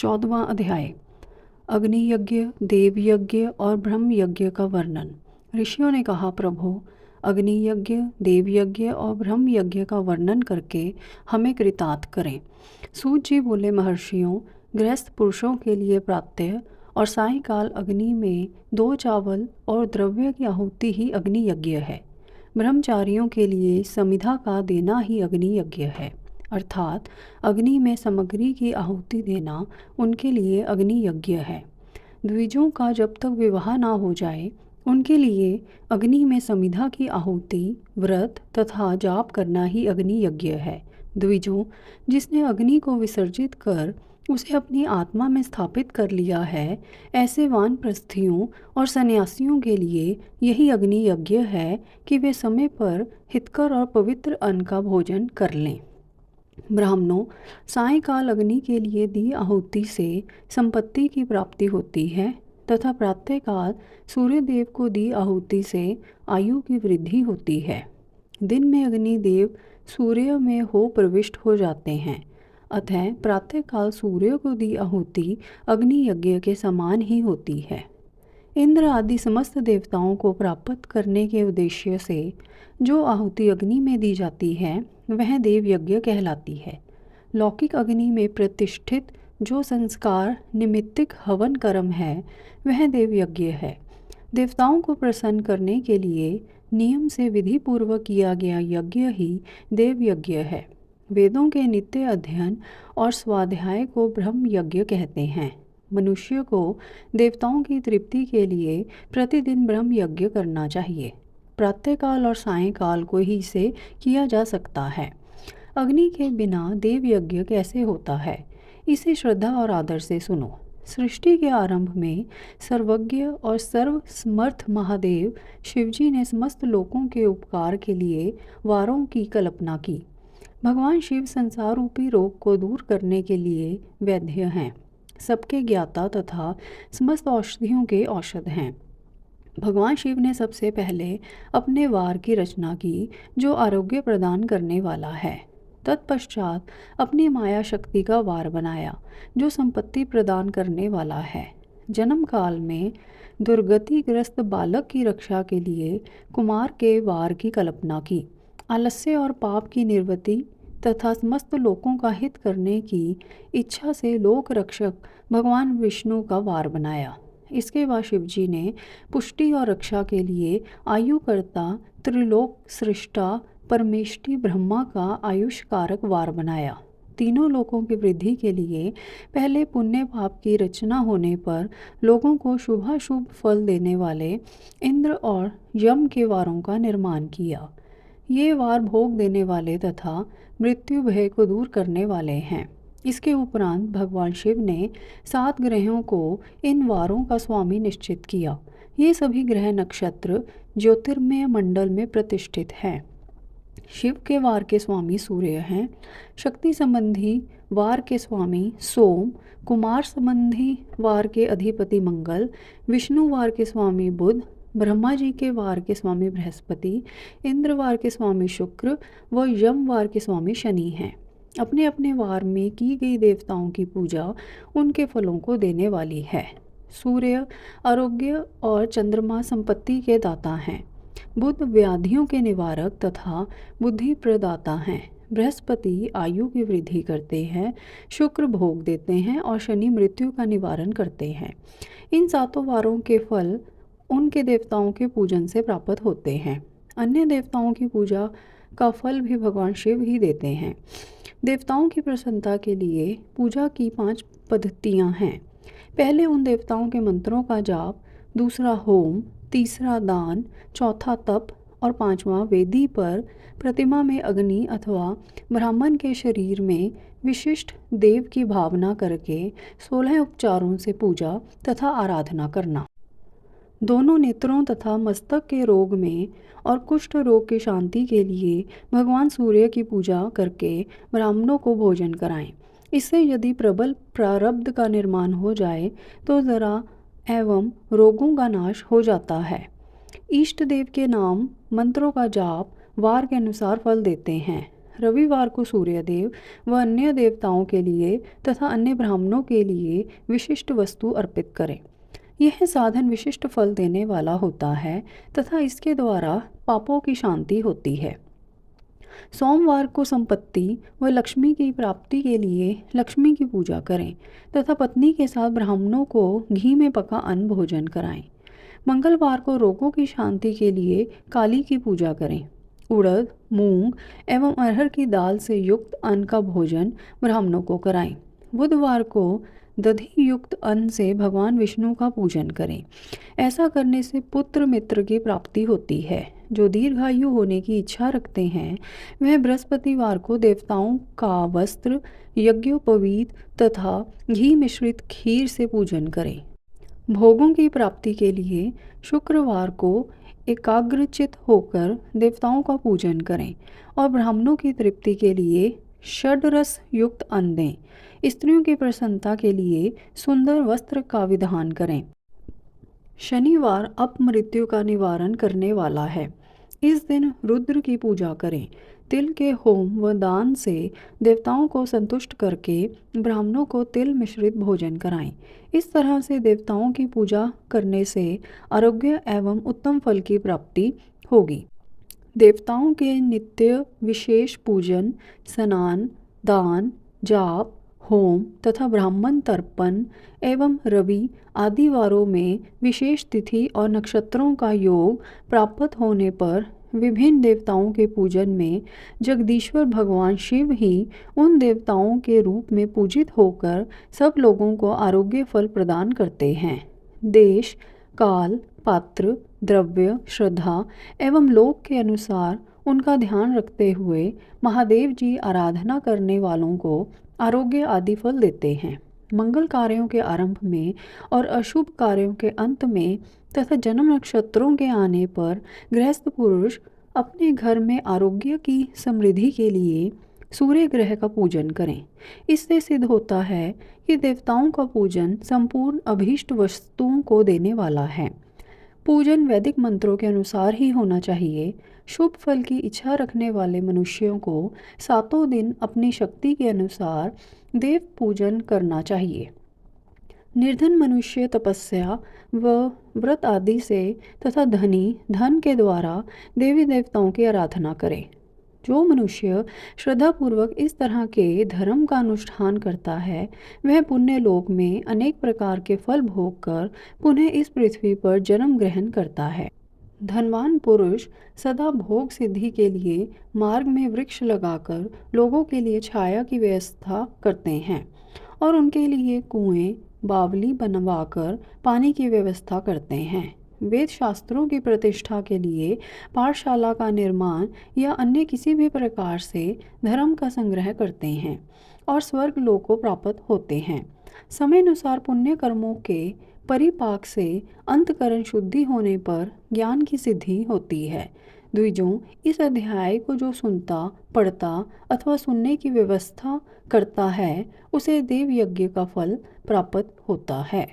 14वां अध्याय। अग्नि यज्ञ, देव यज्ञ और ब्रह्म यज्ञ का वर्णन। ऋषियों ने कहा, प्रभु, अग्नि यज्ञ, देव यज्ञ और ब्रह्म यज्ञ का वर्णन करके हमें कृतार्थ करें। सूत जी बोले, महर्षियों, गृहस्थ पुरुषों के लिए प्रातः और सायंकाल अग्नि में 2 चावल और द्रव्य की आहुति ही अग्नि यज्ञ है। ब्रह्मचारियों के लिए समिधा का देना ही अग्नि यज्ञ है, अर्थात अग्नि में सामग्री की आहुति देना उनके लिए अग्नि यज्ञ है। द्विजों का जब तक विवाह ना हो जाए उनके लिए अग्नि में समिधा की आहुति, व्रत तथा जाप करना ही अग्नि यज्ञ है। द्विजों, जिसने अग्नि को विसर्जित कर उसे अपनी आत्मा में स्थापित कर लिया है, ऐसे वानप्रस्थियों और सन्यासियों के लिए यही अग्नि यज्ञ है कि वे समय पर हितकर और पवित्र अन्न का भोजन कर लें। ब्राह्मणों, सायंकाल अग्नि के लिए दी आहुति से संपत्ति की प्राप्ति होती है तथा प्रातःकाल सूर्यदेव को दी आहुति से आयु की वृद्धि होती है। दिन में अग्निदेव सूर्य में हो प्रविष्ट हो जाते हैं, अतः प्रातःकाल सूर्य को दी आहुति अग्नि यज्ञ के समान ही होती है। इंद्र आदि समस्त देवताओं को प्राप्त करने के उद्देश्य से जो आहुति अग्नि में दी जाती है वह देव यज्ञ कहलाती है। लौकिक अग्नि में प्रतिष्ठित जो संस्कार निमित्तिक हवन कर्म है वह देव यज्ञ है। देवताओं को प्रसन्न करने के लिए नियम से विधि पूर्वक किया गया यज्ञ ही देव यज्ञ है। वेदों के नित्य अध्ययन और स्वाध्याय को ब्रह्म यज्ञ कहते हैं। मनुष्य को देवताओं की तृप्ति के लिए प्रतिदिन ब्रह्म यज्ञ करना चाहिए। प्रातःकाल और सायंकाल को ही इसे किया जा सकता है। अग्नि के बिना देव यज्ञ कैसे होता है, इसे श्रद्धा और आदर से सुनो। सृष्टि के आरंभ में सर्वज्ञ और सर्वसमर्थ महादेव शिवजी ने समस्त लोकों के उपकार के लिए वारों की कल्पना की। भगवान शिव संसार रूपी रोग को दूर करने के लिए वैद्य हैं, सबके ज्ञाता तथा समस्त औषधियों के औषध हैं। भगवान शिव ने सबसे पहले अपने वार की रचना की जो आरोग्य प्रदान करने वाला है। तत्पश्चात अपनी माया शक्ति का वार बनाया जो संपत्ति प्रदान करने वाला है। जन्म काल में दुर्गतिग्रस्त बालक की रक्षा के लिए कुमार के वार की कल्पना की। आलस्य और पाप की निर्वृत्ति तथा समस्त लोकों का हित करने की इच्छा से लोक रक्षक भगवान विष्णु का वार बनाया। इसके बाद शिवजी ने पुष्टि और रक्षा के लिए आयुकर्ता त्रिलोक सृष्टा परमेष्टि ब्रह्मा का आयुष कारक वार बनाया। तीनों लोकों की वृद्धि के लिए पहले पुण्य पाप की रचना होने पर लोगों को शुभाशुभ फल देने वाले इंद्र और यम के वारों का निर्माण किया। ये वार भोग देने वाले तथा मृत्यु भय को दूर करने वाले हैं। इसके उपरांत भगवान शिव ने 7 ग्रहों को इन वारों का स्वामी निश्चित किया। ये सभी ग्रह नक्षत्र ज्योतिर्मय मंडल में प्रतिष्ठित हैं। शिव के वार के स्वामी सूर्य हैं, शक्ति संबंधी वार के स्वामी सोम, कुमार संबंधी वार के अधिपति मंगल, विष्णु वार के स्वामी बुध, ब्रह्मा जी के वार के स्वामी बृहस्पति, इंद्र वार के स्वामी शुक्र व यम वार के स्वामी शनि हैं। अपने अपने वार में की गई देवताओं की पूजा उनके फलों को देने वाली है। सूर्य आरोग्य और चंद्रमा संपत्ति के दाता हैं। बुध व्याधियों के निवारक तथा बुद्धि प्रदाता हैं। बृहस्पति आयु की वृद्धि करते हैं, शुक्र भोग देते हैं और शनि मृत्यु का निवारण करते हैं। इन 7 वारों के फल उनके देवताओं के पूजन से प्राप्त होते हैं। अन्य देवताओं की पूजा का फल भी भगवान शिव ही देते हैं। देवताओं की प्रसन्नता के लिए पूजा की 5 पद्धतियाँ हैं। पहले उन देवताओं के मंत्रों का जाप, दूसरा होम, तीसरा दान, चौथा तप और 5वां वेदी पर प्रतिमा में अग्नि अथवा ब्राह्मण के शरीर में विशिष्ट देव की भावना करके 16 उपचारों से पूजा तथा आराधना करना। दोनों नेत्रों तथा मस्तक के रोग में और कुष्ठ रोग की शांति के लिए भगवान सूर्य की पूजा करके ब्राह्मणों को भोजन कराएं। इससे यदि प्रबल प्रारब्ध का निर्माण हो जाए तो जरा एवं रोगों का नाश हो जाता है। इष्ट देव के नाम मंत्रों का जाप वार के अनुसार फल देते हैं। रविवार को सूर्यदेव व अन्य देवताओं के लिए तथा अन्य ब्राह्मणों के लिए विशिष्ट वस्तु अर्पित करें। यह साधन विशिष्ट फल देने वाला होता है तथा इसके द्वारा पापों की शांति होती है। सोमवार को संपत्ति व लक्ष्मी की प्राप्ति के लिए लक्ष्मी की पूजा करें तथा पत्नी के साथ ब्राह्मणों को घी में पका अन्न भोजन कराएं। मंगलवार को रोगों की शांति के लिए काली की पूजा करें। उड़द, मूंग एवं अरहर की दाल से युक्त अन्न का भोजन ब्राह्मणों को कराएं। बुधवार को दधि युक्त अन्न से भगवान विष्णु का पूजन करें। ऐसा करने से पुत्र मित्र की प्राप्ति होती है। जो दीर्घायु होने की इच्छा रखते हैं वह बृहस्पतिवार को देवताओं का वस्त्र, यज्ञोपवीत तथा घी मिश्रित खीर से पूजन करें। भोगों की प्राप्ति के लिए शुक्रवार को एकाग्रचित होकर देवताओं का पूजन करें और ब्राह्मणों की तृप्ति के लिए षड्रस युक्त अन्न दें। स्त्रियों की प्रसन्नता के लिए सुंदर वस्त्र का विधान करें। शनिवार अपमृत्यु का निवारण करने वाला है। इस दिन रुद्र की पूजा करें। तिल के होम व दान से देवताओं को संतुष्ट करके ब्राह्मणों को तिल मिश्रित भोजन कराएं। इस तरह से देवताओं की पूजा करने से आरोग्य एवं उत्तम फल की प्राप्ति होगी। देवताओं के नित्य विशेष पूजन, स्नान, दान, जाप, होम तथा ब्राह्मण तर्पण एवं रवि आदि वारों में विशेष तिथि और नक्षत्रों का योग प्राप्त होने पर विभिन्न देवताओं के पूजन में जगदीश्वर भगवान शिव ही उन देवताओं के रूप में पूजित होकर सब लोगों को आरोग्य फल प्रदान करते हैं। देश, काल, पात्र, द्रव्य, श्रद्धा एवं लोक के अनुसार उनका ध्यान रखते हुए महादेव जी आराधना करने वालों को आरोग्य आदि फल देते हैं। मंगल कार्यों के आरंभ में और अशुभ कार्यों के अंत में तथा जन्म नक्षत्रों के आने पर गृहस्थ पुरुष अपने घर में आरोग्य की समृद्धि के लिए सूर्य ग्रह का पूजन करें। इससे सिद्ध होता है कि देवताओं का पूजन संपूर्ण अभीष्ट वस्तुओं को देने वाला है। पूजन वैदिक मंत्रों के अनुसार ही होना चाहिए। शुभ फल की इच्छा रखने वाले मनुष्यों को 7 दिन अपनी शक्ति के अनुसार देव पूजन करना चाहिए। निर्धन मनुष्य तपस्या व व्रत आदि से तथा धनी धन के द्वारा देवी देवताओं की आराधना करे। जो मनुष्य श्रद्धापूर्वक इस तरह के धर्म का अनुष्ठान करता है वह पुण्य लोक में अनेक प्रकार के फल भोग कर पुनः इस पृथ्वी पर जन्म ग्रहण करता है। धनवान पुरुष सदा भोग सिद्धि के लिए मार्ग में वृक्ष लगाकर लोगों के लिए छाया की व्यवस्था करते हैं और उनके लिए कुएं, बावली बनवाकर पानी की व्यवस्था करते हैं। वेद शास्त्रों की प्रतिष्ठा के लिए पाठशाला का निर्माण या अन्य किसी भी प्रकार से धर्म का संग्रह करते हैं और स्वर्ग लोक को प्राप्त होते हैं। समय अनुसार पुण्य कर्मों के परिपाक से अंतकरण शुद्धि होने पर ज्ञान की सिद्धि होती है। द्विजों, इस अध्याय को जो सुनता, पढ़ता अथवा सुनने की व्यवस्था करता है उसे देव यज्ञ का फल प्राप्त होता है।